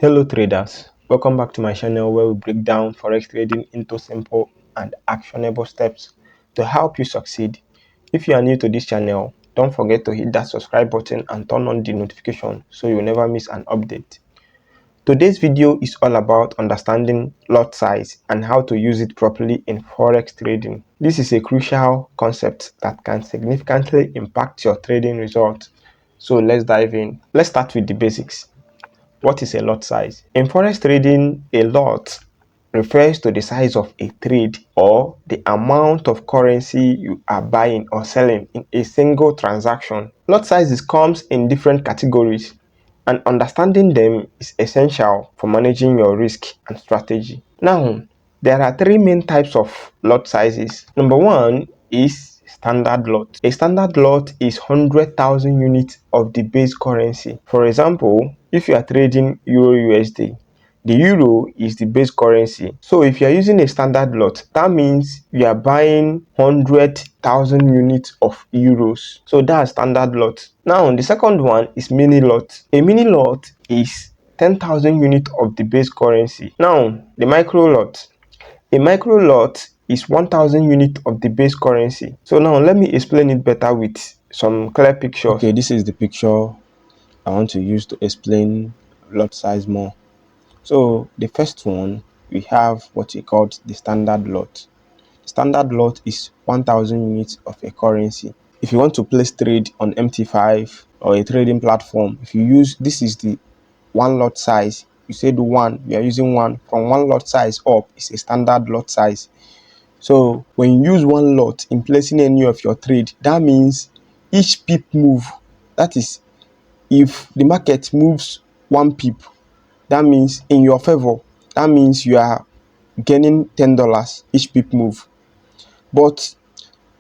Hello traders, welcome back to my channel where we break down forex trading into simple and actionable steps to help you succeed. If you are new to this channel, don't forget to hit that subscribe button and turn on the notification so you'll never miss an update. Today's video is all about understanding lot size and how to use it properly in forex trading. This is a crucial concept that can significantly impact your trading results. So let's dive in. Let's start with the basics. What is a lot size? In forex trading, a lot refers to the size of a trade or the amount of currency you are buying or selling in a single transaction. Lot sizes comes in different categories, and understanding them is essential for managing your risk and strategy. Now, there are three main types of lot sizes. Number one is standard lot. A standard lot is 100,000 units of the base currency. For example, if you are trading Euro USD, the euro is the base currency. So if you are using a standard lot, that means you are buying 100,000 units of euros. So that's standard lot. Now the second one is mini lot. A mini lot is 10,000 units of the base currency. Now the micro lot. A micro lot is 1,000 units of the base currency. So now let me explain it better with some clear pictures. Okay, this is the picture I want to use to explain lot size more. So the first one, we have what we call the standard lot. Standard lot is 1,000 units of a currency. If you want to place trade on MT5 or a trading platform, if you use, this is the one lot size. You say the one, you are using one. From one lot size up is a standard lot size. So when you use one lot in placing any of your trade, that means each pip move, that is, if the market moves 1 pip, that means in your favor, that means you are gaining $10 each pip move. But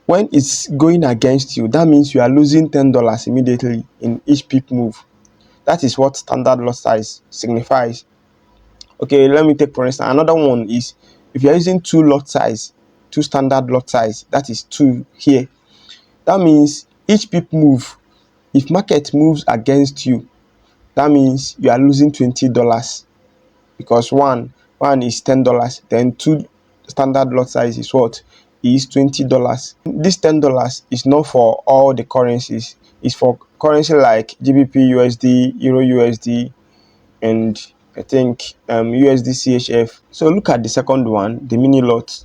when it's going against you, that means you are losing $10 immediately in each pip move. That is what standard lot size signifies. Okay, let me take for instance another one is if you are using two standard lot size, that is 2 here. That means each pip move, if market moves against you, that means you are losing $20 because one is $10, then 2 standard lot size is what is $20. This $10 is not for all the currencies. It's for currency like GBP USD, Euro USD, and I think USD CHF. So look at the second one, the mini lot.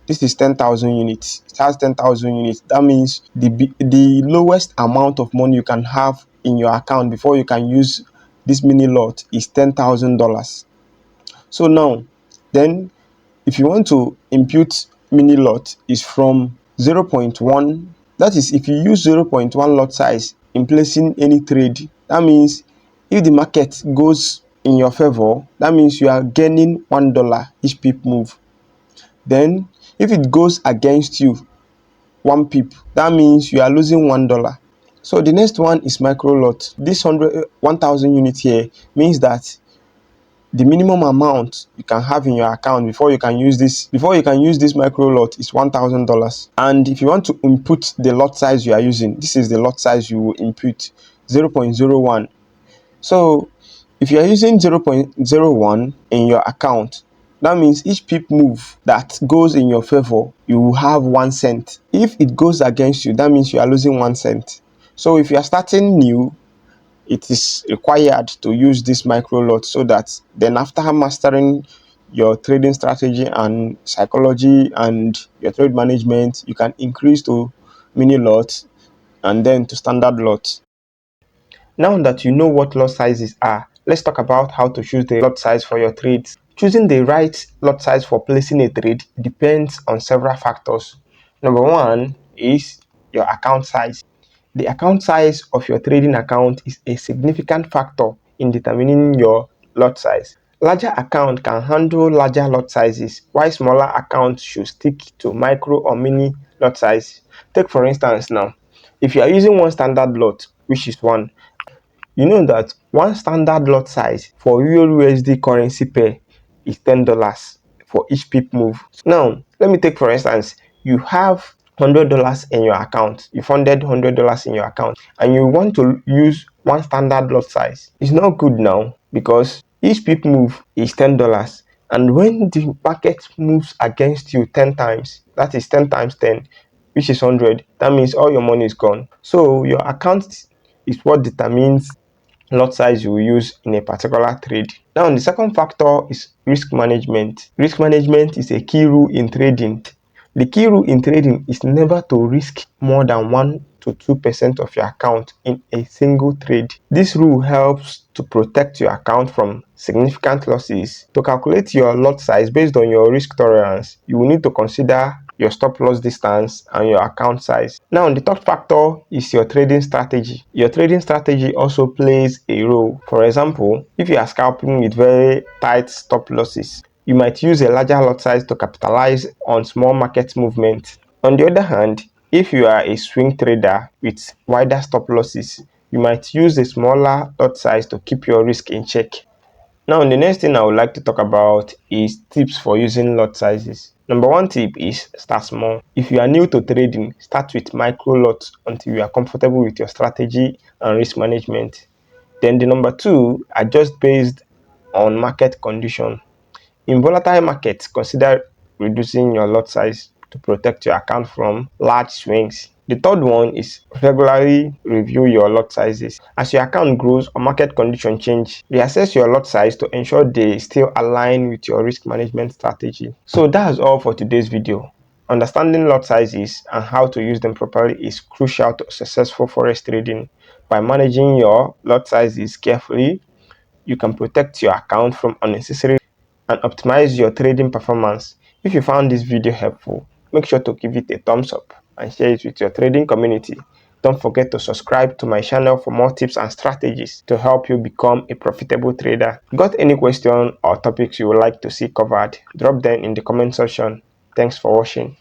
This is 10,000 units. It has 10,000 units. That means the lowest amount of money you can have in your account before you can use this mini lot is $10,000. So now, then, if you want to impute mini lot is from 0.1. That is, if you use 0.1 lot size in placing any trade, that means if the market goes in your favor, that means you are gaining $1 each pip move. Then if it goes against you 1 pip, that means you are losing $1. So the next one is micro lot. This 1,000 units here means that the minimum amount you can have in your account before you can use this micro lot is $1,000. And if you want to input the lot size you are using, this is the lot size you will input, 0.01. So if you are using 0.01 in your account, that means each pip move that goes in your favor, you will have 1 cent. If it goes against you, that means you are losing 1 cent. So if you are starting new, it is required to use this micro lot, so that then after mastering your trading strategy and psychology and your trade management, you can increase to mini lot and then to standard lot. Now that you know what lot sizes are, let's talk about how to choose the lot size for your trades. Choosing the right lot size for placing a trade depends on several factors. Number one is your account size. The account size of your trading account is a significant factor in determining your lot size. Larger accounts can handle larger lot sizes, while smaller accounts should stick to micro or mini lot size. Take for instance now, if you are using one standard lot, which is 1, you know that one standard lot size for Euro USD currency pair is $10 for each pip move. Now, let me take for instance, you have $100 in your account. You funded $100 in your account and you want to use one standard lot size. It's not good now because Each pip move is $10. And when the market moves against you 10 times, that is 10 times 10, which is 100, that means all your money is gone. So your account is what determines lot size you will use in a particular trade. Now, the second factor is risk management. Risk management is a key rule in trading. The key rule in trading is never to risk more than 1 to 2% of your account in a single trade. This rule helps to protect your account from significant losses. To calculate your lot size based on your risk tolerance, you will need to consider your stop loss distance and your account size. Now, the third factor is your trading strategy. Your trading strategy also plays a role. For example, if you are scalping with very tight stop losses, you might use a larger lot size to capitalize on small market movement. On the other hand, if you are a swing trader with wider stop losses, you might use a smaller lot size to keep your risk in check. Now, the next thing I would like to talk about is tips for using lot sizes. Number one tip is start small. If you are new to trading, start with micro lots until you are comfortable with your strategy and risk management. Then the number two, adjust based on market condition. In volatile markets, consider reducing your lot size to protect your account from large swings. The third one is regularly review your lot sizes. As your account grows or market conditions change, reassess your lot size to ensure they still align with your risk management strategy. So that's all for today's video. Understanding lot sizes and how to use them properly is crucial to successful forex trading. By managing your lot sizes carefully, you can protect your account from unnecessary and optimize your trading performance. If you found this video helpful, make sure to give it a thumbs up and share it with your trading community. Don't forget to subscribe to my channel for more tips and strategies to help you become a profitable trader. Got any question or topics you would like to see covered? Drop them in the comment section. Thanks for watching.